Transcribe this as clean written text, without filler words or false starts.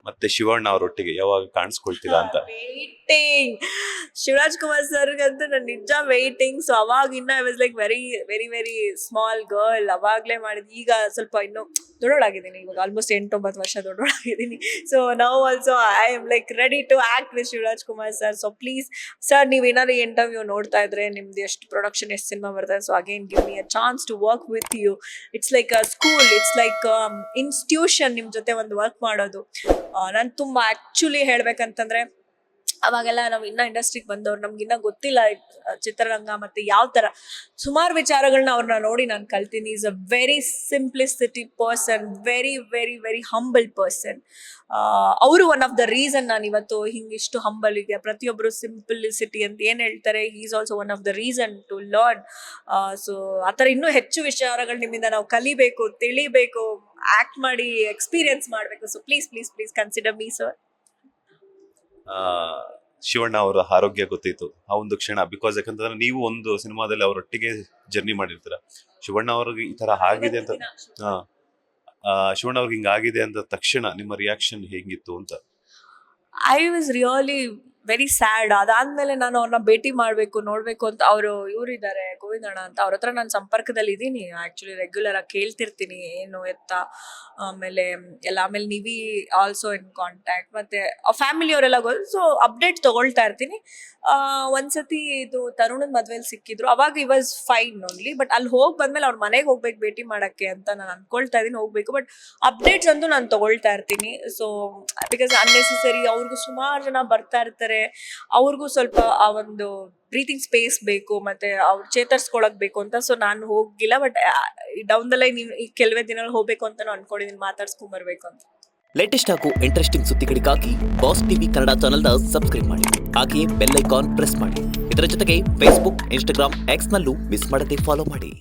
ಮತ್ತೆ ಶಿವಣ್ಣ ಅವರೊಟ್ಟಿಗೆ ಯಾವಾಗ ಕಾಣಿಸ್ಕೊಳ್ತೀರಾ ಅಂತ? ವೇಟಿಂಗ್. ಶಿವರಾಜ್ ಕುಮಾರ್ ಸರ್ಗಂತೂ ನಾನು ನಿಜ ವೇಟಿಂಗ್. ಸೊ ಅವಾಗಿನ್ನ I was like very very very small girl. ಅವಾಗ್ಲೇ ಮಾಡಿದ್. ಈಗ ಸ್ವಲ್ಪ ಇನ್ನು ದೊಡ್ಡೋಳಾಗಿದ್ದೀನಿ. ಇವಾಗ ಆಲ್ಮೋಸ್ಟ್ 8-9 ವರ್ಷ ದೊಡ್ಡೋಳಾಗಿದ್ದೀನಿ. So now also I am like ready to act with Shivaraj Kumar sir. So please sir, ನೀವು ಏನಾದ್ರು ಇಂಟರ್ವ್ಯೂ ನೋಡ್ತಾ ಇದ್ರೆ, ನಿಮ್ದು ಎಷ್ಟು ಪ್ರೊಡಕ್ಷನ್, ಎಷ್ಟು ಸಿನಿಮಾ ಬರ್ತದೆ, so again give me a chance to work with you. It's like a school, it's like institution ನಿಮ್ ಜೊತೆ ಒಂದು ವರ್ಕ್ ಮಾಡೋದು. ನಾನು ತುಂಬಾ ಆಕ್ಚುಲಿ ಹೇಳ್ಬೇಕಂತಂದ್ರೆ, ಅವಾಗೆಲ್ಲ ನಾವು ಇನ್ನ ಇಂಡಸ್ಟ್ರಿಗೆ ಬಂದವ್ರು, ನಮ್ಗಿನ್ನ ಗೊತ್ತಿಲ್ಲ ಚಿತ್ರರಂಗ ಮತ್ತೆ ಯಾವ ತರ ಸುಮಾರು ವಿಚಾರಗಳನ್ನ ಅವ್ರನ್ನ ನೋಡಿ ನಾನು ಕಲ್ತೀನಿ. Is a very simplicity person, very very very humble person. ಅವರು ಒನ್ ಆಫ್ ದ ರೀಸನ್ ನಾನು ಇವತ್ತು ಹಿಂಗಿಷ್ಟು ಹಂಬಲ್ ಇದೆ. ಪ್ರತಿಯೊಬ್ಬರು ಸಿಂಪ್ಲಿಸಿಟಿ ಅಂತ ಏನ್ ಹೇಳ್ತಾರೆ, is also one of the reason to learn. So ಆತರ ಇನ್ನೂ ಹೆಚ್ಚು ವಿಚಾರಗಳು ನಿಮ್ಮಿಂದ ನಾವು ಕಲಿಬೇಕು, ತಿಳಿಬೇಕು, ಆಕ್ಟ್ ಮಾಡಿ ಎಕ್ಸ್ಪೀರಿಯನ್ಸ್ ಮಾಡ್ಬೇಕು. So please please please consider me sir. Shivanna ಅವರ ಆರೋಗ್ಯ ಗೊತ್ತಿತ್ತು ಆ ಒಂದು ಕ್ಷಣ, ಬಿಕಾಸ್ ಯಾಕಂತಂದ್ರೆ ನೀವು ಒಂದು ಸಿನಿಮಾದಲ್ಲಿ ಅವರೊಟ್ಟಿಗೆ ಜರ್ನಿ ಮಾಡಿರ್ತೀರ. ಶಿವಣ್ಣ ಅವ್ರಿಗೆ ಈ ತರ ಆಗಿದೆ ಅಂತ, ಶಿವಣ್ಣ ಅವ್ರಿಗೆ ಹಿಂಗಾಗಿದೆ ಅಂತ ತಕ್ಷಣ ನಿಮ್ಮ ರಿಯಾಕ್ಷನ್ ಹೇಗಿತ್ತು ಅಂತ? I was really very sad. ಅದಾದ್ಮೇಲೆ ನಾನು ಅವ್ರನ್ನ ಭೇಟಿ ಮಾಡ್ಬೇಕು, ನೋಡ್ಬೇಕು ಅಂತ. ಅವರು ಇವರಿದ್ದಾರೆ ಗೋವಿಂದಣ್ಣ ಅಂತ, ಅವ್ರ ಹತ್ರ ನಾನು ಸಂಪರ್ಕದಲ್ಲಿ ಇದ್ದೀನಿ. ಆಕ್ಚುಲಿ ರೆಗ್ಯುಲರ್ ಆಗಿ ಕೇಳ್ತಿರ್ತೀನಿ ಏನು ಎತ್ತ. ಆಮೇಲೆ ನೀವಿ ಆಲ್ಸೋ ಇನ್ ಕಾಂಟ್ಯಾಕ್ಟ್, ಮತ್ತೆ ಫ್ಯಾಮಿಲಿ ಅವರೆಲ್ಲ ಸೊ ಅಪ್ಡೇಟ್ ತಗೊಳ್ತಾ ಇರ್ತೀನಿ. ಒಂದ್ಸತಿ ಇದು ತರುಣನ್ ಮದ್ವೆಲಿ ಸಿಕ್ಕಿದ್ರು, ಅವಾಗ ಈ ವಾಸ್ ಫೈನ್ ಓನ್ಲಿ. ಬಟ್ ಅಲ್ಲಿ ಹೋಗಿ ಬಂದ್ಮೇಲೆ ಅವ್ರ ಮನೆಗೆ ಹೋಗ್ಬೇಕು ಭೇಟಿ ಮಾಡಕ್ಕೆ ಅಂತ ನಾನು ಅನ್ಕೊಳ್ತಾ ಇದೀನಿ, ಹೋಗ್ಬೇಕು. ಬಟ್ ಅಪ್ಡೇಟ್ಸ್ ಅಂತೂ ನಾನು ತಗೊಳ್ತಾ ಇರ್ತೀನಿ. ಸೊ ಬಿಕಾಸ್ ಅನ್ನೆಸೆಸರಿ ಅವ್ರಿಗೂ ಸುಮಾರು ಜನ ಬರ್ತಾ ಇರ್ತಾರೆ, ಅವ್ರಿಗೂ ಸ್ವಲ್ಪ ಆ ಒಂದು ಬ್ರೀತಿಂಗ್ ಸ್ಪೇಸ್ ಬೇಕು, ಮತ್ತೆ ಅವ್ರು ಚೇತರಿಸ್ಕೊಳಕ್ ಬೇಕು ಅಂತ. ಸೊ ನಾನು ಹೋಗಿಲ್ಲ, ಬಟ್ ಡೌನ್ ದ ಲೈನ್ ಈ ಕೆಲವೇ ದಿನ ಹೋಗ್ಬೇಕು ಅಂತ ಅನ್ಕೊಂಡಿದ್ದೀನಿ, ಮಾತಾಡ್ಸ್ಕೊಂಡ್ ಬರ್ಬೇಕು ಅಂತ. ಲೇಟೆಸ್ಟ್ ಹಾಗೂ ಇಂಟ್ರೆಸ್ಟಿಂಗ್ ಸುದ್ದಿಗಳಿಗಾಗಿ ಬಾಸ್ ಟಿವಿ ಕನ್ನಡ ಚಾನೆಲ್ನ ಸಬ್ಸ್ಕ್ರೈಬ್ ಮಾಡಿ, ಹಾಗೆಯೇ ಬೆಲ್ ಐಕಾನ್ ಪ್ರೆಸ್ ಮಾಡಿ. ಇದರ ಜೊತೆಗೆ ಫೇಸ್ಬುಕ್, ಇನ್ಸ್ಟಾಗ್ರಾಮ್, ಎಕ್ಸ್ ನಲ್ಲೂ ಮಿಸ್ ಮಾಡದೆ ಫಾಲೋ ಮಾಡಿ.